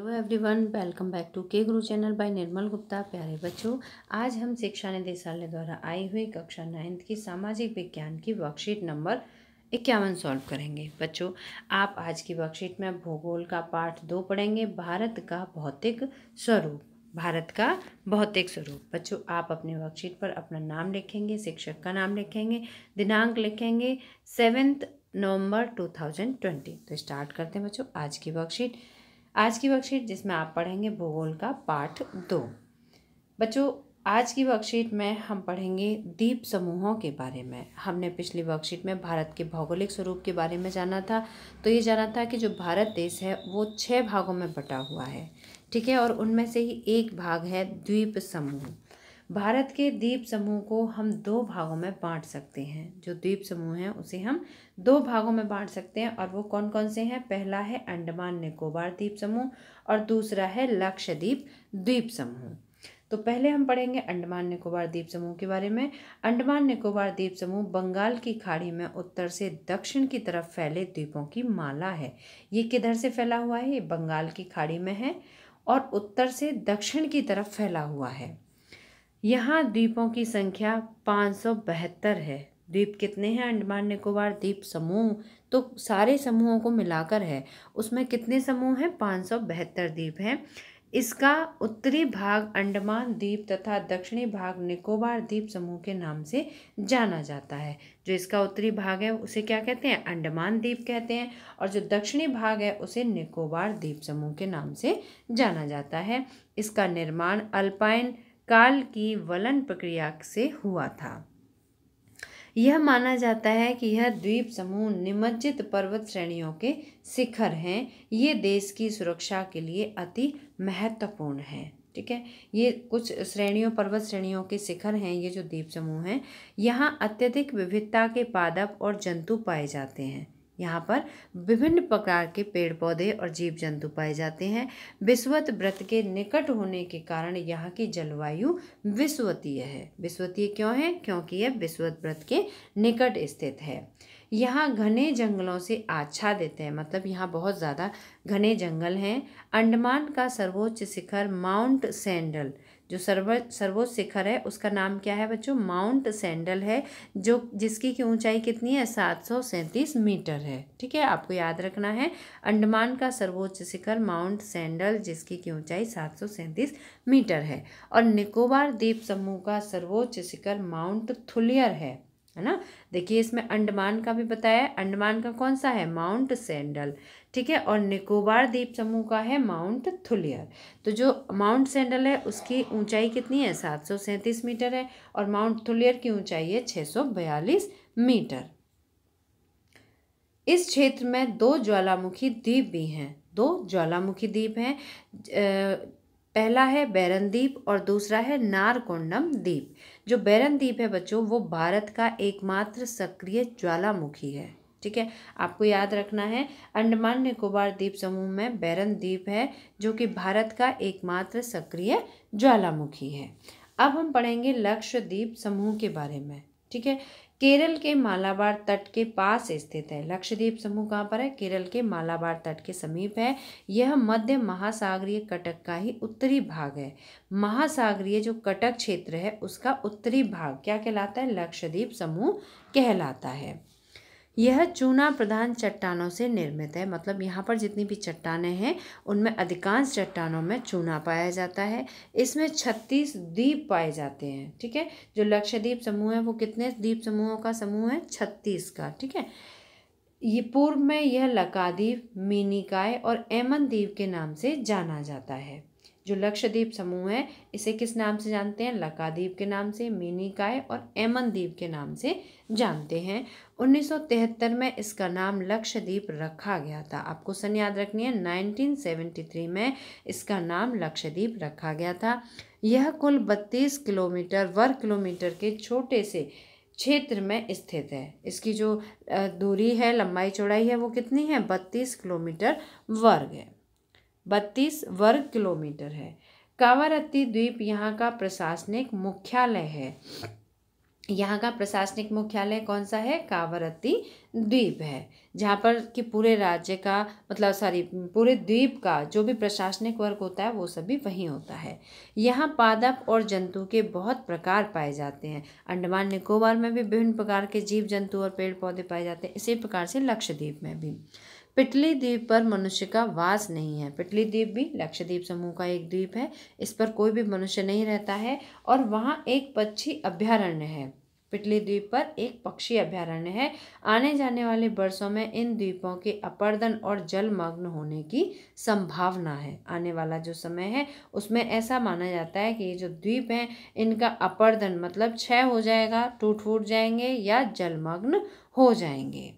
Hello everyone, welcome back to K Guru channel bye निर्मल गुप्ता। प्यारे बच्चों, आज हम शिक्षा निदेशालय द्वारा आई हुई कक्षा 9th की सामाजिक विज्ञान की वर्कशीट नंबर 51 सॉल्व करेंगे। बच्चों, आप आज की वर्कशीट में भूगोल का पाठ 2 पढ़ेंगे, भारत का भौतिक स्वरूप। भारत का भौतिक स्वरूप। बच्चों, आप अपने वर्कशीट पर अपना नाम लिखेंगे, शिक्षक का नाम लिखेंगे, दिनांक लिखेंगे 7 नवंबर 2020। तो स्टार्ट करते हैं बच्चों आज की वर्कशीट जिसमें आप पढ़ेंगे भूगोल का पाठ 2। बच्चों, आज की वर्कशीट में हम पढ़ेंगे द्वीप समूहों के बारे में। हमने पिछली वर्कशीट में भारत के भौगोलिक स्वरूप के बारे में जाना था। तो ये जाना था कि जो भारत देश है वो 6 भागों में बटा हुआ है, ठीक है, और उनमें से ही एक भाग है द्वीप समूह। भारत के द्वीप समूह को हम 2 भागों में बांट सकते हैं। जो द्वीप समूह है उसे हम 2 भागों में बांट सकते हैं, और वो कौन कौन से हैं? पहला है अंडमान निकोबार द्वीप समूह और दूसरा है लक्षद्वीप द्वीप समूह। तो पहले हम पढ़ेंगे अंडमान निकोबार द्वीप समूह के बारे में। अंडमान निकोबार द्वीप समूह बंगाल की खाड़ी में उत्तर से दक्षिण की तरफ फैले द्वीपों की माला है। ये किधर से फैला हुआ है? ये बंगाल की खाड़ी में है और उत्तर से दक्षिण की तरफ फैला हुआ है। यहाँ द्वीपों की संख्या 572 है। द्वीप कितने हैं अंडमान निकोबार द्वीप समूह? तो सारे समूहों को मिलाकर है, उसमें कितने समूह हैं? 572 द्वीप हैं। इसका उत्तरी भाग अंडमान द्वीप तथा दक्षिणी भाग निकोबार द्वीप समूह के नाम से जाना जाता है। जो इसका उत्तरी भाग है उसे क्या कहते हैं? अंडमान द्वीप कहते हैं, और जो दक्षिणी भाग है उसे निकोबार द्वीप समूह के नाम से जाना जाता है। इसका निर्माण अल्पाइन काल की वलन प्रक्रिया से हुआ था। यह माना जाता है कि यह द्वीप समूह निमज्जित पर्वत श्रेणियों के शिखर हैं। ये देश की सुरक्षा के लिए अति महत्वपूर्ण है, ठीक है। ये कुछ श्रेणियों, पर्वत श्रेणियों के शिखर हैं ये जो द्वीप समूह हैं। यहाँ अत्यधिक विविधता के पादप और जंतु पाए जाते हैं। यहाँ पर विभिन्न प्रकार के पेड़ पौधे और जीव जंतु पाए जाते हैं। विषुवत वृत्त के निकट होने के कारण यहाँ की जलवायु विषुवतीय है। विषुवतीय क्यों है? क्योंकि यह विषुवत वृत्त के निकट स्थित है। यहाँ घने जंगलों से आच्छादित है, मतलब यहाँ बहुत ज़्यादा घने जंगल हैं। अंडमान का सर्वोच्च शिखर माउंट सैंडल, जो सर्वोच्च शिखर है उसका नाम क्या है बच्चों? माउंट सैंडल है, जो जिसकी की ऊंचाई कितनी है? 737 मीटर है, ठीक है। आपको याद रखना है, अंडमान का सर्वोच्च शिखर माउंट सैंडल जिसकी की ऊंचाई 737 मीटर है। और निकोबार द्वीप समूह का सर्वोच्च शिखर माउंट थुलियर है ना। देखिए इसमें अंडमान का भी बताया है। अंडमान का कौन सा है? माउंट सैंडल, ठीक है, और निकोबार द्वीप समूह का है माउंट थुलियर। तो जो माउंट सैंडल है उसकी ऊंचाई कितनी है? 737 मीटर है, और माउंट थुलियर की ऊंचाई है 642 मीटर। इस क्षेत्र में 2 ज्वालामुखी द्वीप भी हैं। 2 ज्वालामुखी द्वीप हैं। पहला है बैरन द्वीप और दूसरा है नारकोंडम द्वीप। जो बैरन द्वीप है बच्चों वो भारत का एकमात्र सक्रिय ज्वालामुखी है, ठीक है। आपको याद रखना है अंडमान निकोबार द्वीप समूह में बैरन द्वीप है जो कि भारत का एकमात्र सक्रिय ज्वालामुखी है। अब हम पढ़ेंगे लक्षद्वीप समूह के बारे में, ठीक है। केरल के मालाबार तट के पास स्थित है। लक्षद्वीप समूह कहाँ पर है? केरल के मालाबार तट के समीप है। यह मध्य महासागरीय कटक का ही उत्तरी भाग है। महासागरीय जो कटक क्षेत्र है उसका उत्तरी भाग क्या कहलाता है? लक्षद्वीप समूह कहलाता है। यह चूना प्रधान चट्टानों से निर्मित है, मतलब यहाँ पर जितनी भी चट्टानें हैं उनमें अधिकांश चट्टानों में चूना पाया जाता है। इसमें 36 द्वीप पाए जाते हैं, ठीक है। जो लक्षद्वीप समूह है वो कितने द्वीप समूहों का समूह है? 36 का, ठीक है। ये पूर्व में यह लकाद्वीप, मिनिकॉय और एमन द्वीप के नाम से जाना जाता है। जो लक्षद्वीप समूह है इसे किस नाम से जानते हैं? लकाद्वीप के नाम से, मिनिकॉय और एमन द्वीप के नाम से जानते हैं। 1973 में इसका नाम लक्षद्वीप रखा गया था। आपको सन याद रखनी है, 1973 में इसका नाम लक्षद्वीप रखा गया था। यह कुल 32 किलोमीटर वर्ग किलोमीटर के छोटे से क्षेत्र में स्थित है। इसकी जो दूरी है, लंबाई चौड़ाई है वो कितनी है? 32 किलोमीटर वर्ग है, 32 वर्ग किलोमीटर है। कावारत्ती द्वीप यहाँ का प्रशासनिक मुख्यालय है। यहाँ का प्रशासनिक मुख्यालय कौन सा है? कावरत्ती द्वीप है, जहाँ पर कि पूरे राज्य का पूरे द्वीप का जो भी प्रशासनिक वर्ग होता है वो सभी वहीं होता है। यहाँ पादप और जंतु के बहुत प्रकार पाए जाते हैं। अंडमान निकोबार में भी विभिन्न प्रकार के जीव जंतु और पेड़ पौधे पाए जाते हैं। इसी प्रकार से लक्षद्वीप में भी। पिटली द्वीप पर मनुष्य का वास नहीं है। पिटली द्वीप भी लक्षद्वीप समूह का एक द्वीप है। इस पर कोई भी मनुष्य नहीं रहता है और वहाँ एक पक्षी अभ्यारण्य है। पिटली द्वीप पर एक पक्षी अभ्यारण्य है। आने जाने वाले वर्षों में इन द्वीपों के अपर्दन और जलमग्न होने की संभावना है। आने वाला जो समय है उसमें ऐसा माना जाता है कि ये जो द्वीप हैं इनका अपर्दन मतलब क्षय हो जाएगा, टूट फूट जाएंगे या जलमग्न हो जाएंगे।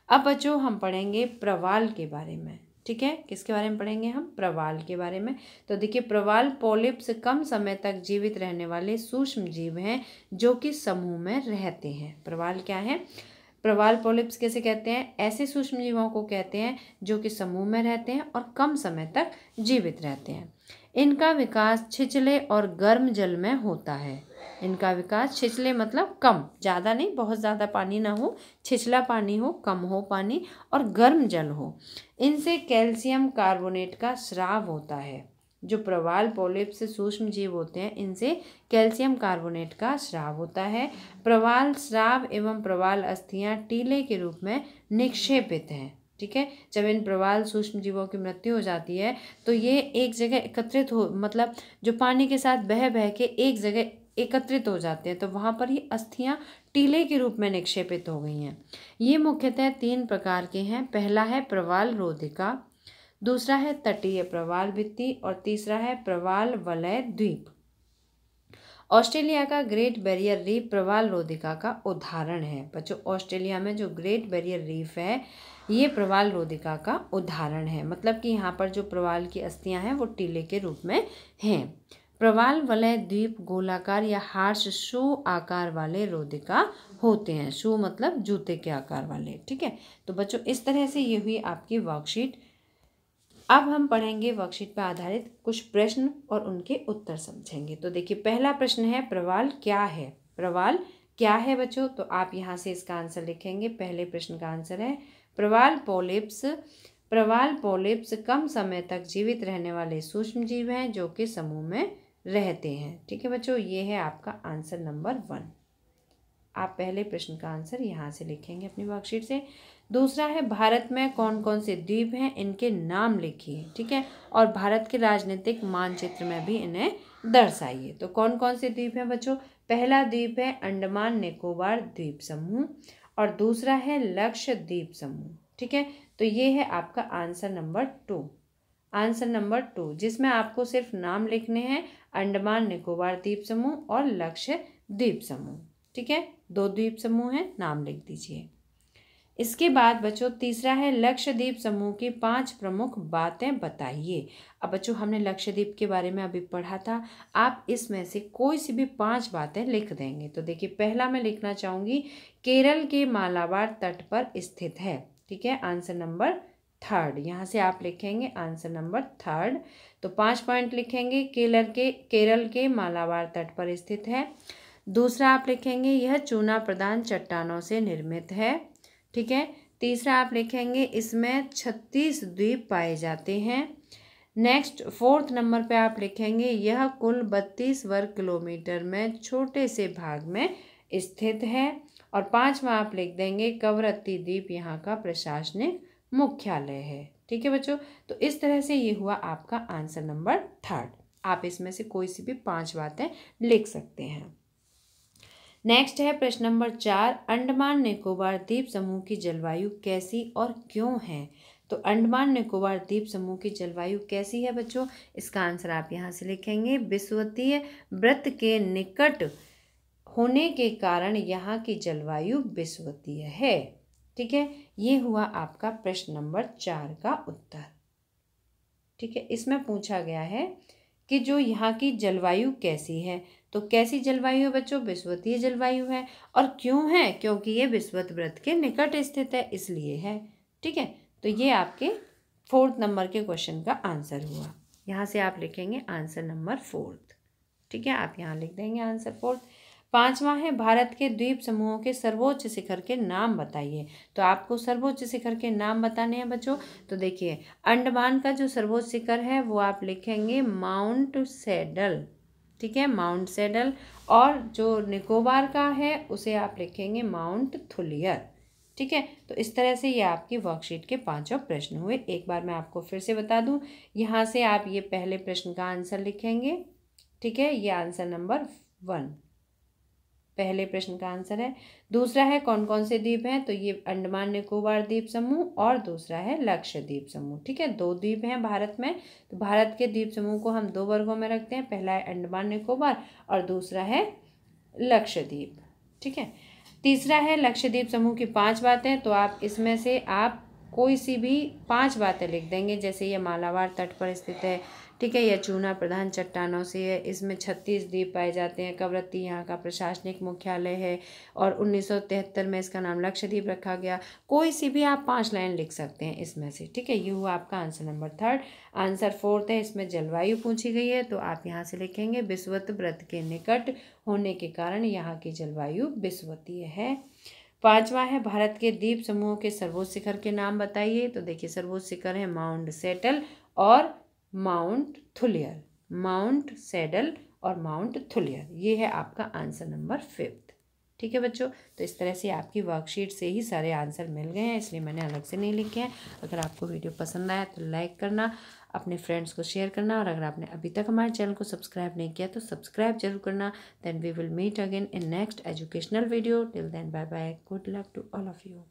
अब बच्चों हम पढ़ेंगे प्रवाल के बारे में। ठीक है, किसके बारे में पढ़ेंगे हम? प्रवाल के बारे में। तो देखिए, प्रवाल पॉलिप्स कम समय तक जीवित रहने वाले सूक्ष्म जीव हैं जो कि समूह में रहते हैं। प्रवाल क्या है? प्रवाल पॉलिप्स कैसे कहते हैं? ऐसे सूक्ष्म जीवों को कहते हैं जो कि समूह में रहते हैं और कम समय तक जीवित रहते हैं। इनका विकास छिछले और गर्म जल में होता है। इनका विकास छिछले मतलब कम, ज़्यादा नहीं, बहुत ज़्यादा पानी ना हो, छिछला पानी हो, कम हो पानी और गर्म जल हो। इनसे कैल्शियम कार्बोनेट का स्राव होता है। जो प्रवाल पॉलिप्स सूक्ष्म जीव होते हैं इनसे कैल्शियम कार्बोनेट का स्राव होता है। प्रवाल स्राव एवं प्रवाल अस्थियां टीले के रूप में निक्षेपित हैं। ठीक है, जब इन प्रवाल सूक्ष्म जीवों की मृत्यु हो जाती है तो ये एक जगह एकत्रित हो जो पानी के साथ बह बह के एक जगह एकत्रित हो जाते हैं तो वहाँ पर ये अस्थियां टीले के रूप में निक्षेपित हो गई हैं। ये मुख्यतः 3 प्रकार के हैं। पहला है प्रवाल रोधिका, दूसरा है तटीय प्रवाल भित्ति और तीसरा है प्रवाल वलय द्वीप। ऑस्ट्रेलिया का ग्रेट बैरियर रीफ प्रवाल रोधिका का उदाहरण है। बच्चों, ऑस्ट्रेलिया में जो ग्रेट बैरियर रीफ है ये प्रवाल रोधिका का उदाहरण है। मतलब कि यहाँ पर जो प्रवाल की अस्थियां हैं वो टीले के रूप में हैं। प्रवाल वलय द्वीप गोलाकार या हार्श शू आकार वाले रोधिका होते हैं। शू मतलब जूते के आकार वाले। ठीक है, तो बच्चों इस तरह से ये हुई आपकी वर्कशीट। अब हम पढ़ेंगे वर्कशीट पर आधारित कुछ प्रश्न और उनके उत्तर समझेंगे। तो देखिए, पहला प्रश्न है प्रवाल क्या है? प्रवाल क्या है बच्चों? तो आप यहाँ से इसका आंसर लिखेंगे। पहले प्रश्न का आंसर है प्रवाल पॉलिप्स। प्रवाल पॉलिप्स कम समय तक जीवित रहने वाले सूक्ष्म जीव हैं जो कि समूह में रहते हैं। ठीक है बच्चों, ये है आपका आंसर नंबर 1। आप पहले प्रश्न का आंसर यहाँ से लिखेंगे अपनी वर्कशीट से। दूसरा है भारत में कौन कौन से द्वीप हैं, इनके नाम लिखिए। ठीक है, और भारत के राजनीतिक मानचित्र में भी इन्हें दर्शाइए। तो कौन कौन से द्वीप हैं बच्चों? पहला द्वीप है अंडमान निकोबार द्वीप समूह और दूसरा है लक्षद्वीप समूह। ठीक है, तो ये है आपका आंसर नंबर 2। आंसर नंबर 2 जिसमें आपको सिर्फ नाम लिखने हैं, अंडमान निकोबार द्वीप समूह और लक्षद्वीप समूह। ठीक है, 2 द्वीप समूह हैं, नाम लिख दीजिए। इसके बाद बच्चों तीसरा है लक्षद्वीप समूह की 5 प्रमुख बातें बताइए। अब बच्चों हमने लक्षद्वीप के बारे में अभी पढ़ा था, आप इसमें से कोई सी भी 5 बातें लिख देंगे। तो देखिए, पहला मैं लिखना चाहूँगी केरल के मालाबार तट पर स्थित है। ठीक है, आंसर नंबर 3rd यहाँ से आप लिखेंगे आंसर नंबर 3rd। तो 5 पॉइंट लिखेंगे। केरल के मालाबार तट पर स्थित है। दूसरा आप लिखेंगे यह चूना प्रधान चट्टानों से निर्मित है। ठीक है, तीसरा आप लिखेंगे इसमें 36 द्वीप पाए जाते हैं। नेक्स्ट 4th नंबर पे आप लिखेंगे यह कुल 32 वर्ग किलोमीटर में छोटे से भाग में स्थित है। और 5वां आप लिख देंगे कवरत्ती द्वीप यहाँ का प्रशासनिक मुख्यालय है। ठीक है बच्चों, तो इस तरह से ये हुआ आपका आंसर नंबर 3rd। आप इसमें से कोई सी भी 5 बातें लिख सकते हैं। नेक्स्ट है प्रश्न नंबर 4 अंडमान निकोबार द्वीप समूह की जलवायु कैसी और क्यों है? तो अंडमान निकोबार द्वीप समूह की जलवायु कैसी है बच्चों? इसका आंसर आप यहाँ से लिखेंगे विषुवतीय वृत्त के निकट होने के कारण यहाँ की जलवायु विषुवतीय है। ठीक है, ये हुआ आपका प्रश्न नंबर 4 का उत्तर। ठीक है, इसमें पूछा गया है कि जो यहाँ की जलवायु कैसी है, तो कैसी जलवायु है बच्चों? विषुवतीय जलवायु है। और क्यों है? क्योंकि ये विषुवत वृत्त के निकट स्थित है, इसलिए है। ठीक है, तो ये आपके 4th नंबर के क्वेश्चन का आंसर हुआ। यहाँ से आप लिखेंगे आंसर नंबर 4th। ठीक है, आप यहाँ लिख देंगे आंसर 4th। 5वां है भारत के द्वीप समूहों के सर्वोच्च शिखर के नाम बताइए। तो आपको सर्वोच्च शिखर के नाम बताने हैं बच्चों। तो देखिए, अंडमान का जो सर्वोच्च शिखर है वो आप लिखेंगे माउंट सैडल, ठीक है, माउंट सैडल। और जो निकोबार का है उसे आप लिखेंगे माउंट थुलियर, ठीक है। तो इस तरह से ये आपकी वर्कशीट के 5 प्रश्न हुए। एक बार मैं आपको फिर से बता दूं, यहाँ से आप ये पहले प्रश्न का आंसर लिखेंगे, ठीक है, ये आंसर नंबर 1 पहले प्रश्न का आंसर है। दूसरा है कौन कौन से द्वीप हैं, तो ये अंडमान निकोबार द्वीप समूह और दूसरा है लक्षद्वीप समूह, ठीक है। 2 द्वीप हैं भारत में, तो भारत के द्वीप समूह को हम 2 वर्गों में रखते हैं, पहला है अंडमान निकोबार और दूसरा है लक्षद्वीप, ठीक है। तीसरा है लक्षद्वीप समूह की 5 बातें, तो आप इसमें से आप कोई सी भी 5 बातें लिख देंगे, जैसे ये मालाबार तट पर स्थित है, ठीक है, यह चूना प्रधान चट्टानों से है, इसमें 36 द्वीप पाए जाते हैं, कवरत्ती यहाँ का प्रशासनिक मुख्यालय है और 1973 में इसका नाम लक्षद्वीप रखा गया। कोई सी भी आप 5 लाइन लिख सकते हैं इसमें से, ठीक है। ये हुआ आपका आंसर नंबर 3। आंसर 4 है, इसमें जलवायु पूछी गई है, तो आप यहाँ से लिखेंगे विषुवत वृत्त के निकट होने के कारण यहाँ की जलवायु विषुवतीय है। 5वां है भारत के द्वीप समूहों के सर्वोच्च शिखर के नाम बताइए। तो देखिए, सर्वोच्च शिखर है माउंट सैडल और माउंट थुलियर, माउंट सैडल और माउंट थुलियर, ये है आपका आंसर नंबर 5, ठीक है बच्चों। तो इस तरह से आपकी वर्कशीट से ही सारे आंसर मिल गए हैं, इसलिए मैंने अलग से नहीं लिखे हैं। अगर आपको वीडियो पसंद आया तो लाइक करना, अपने फ्रेंड्स को शेयर करना, और अगर आपने अभी तक हमारे चैनल को सब्सक्राइब नहीं किया तो सब्सक्राइब जरूर करना। Then we will meet again in next educational video. Till then bye bye, good luck to all of you.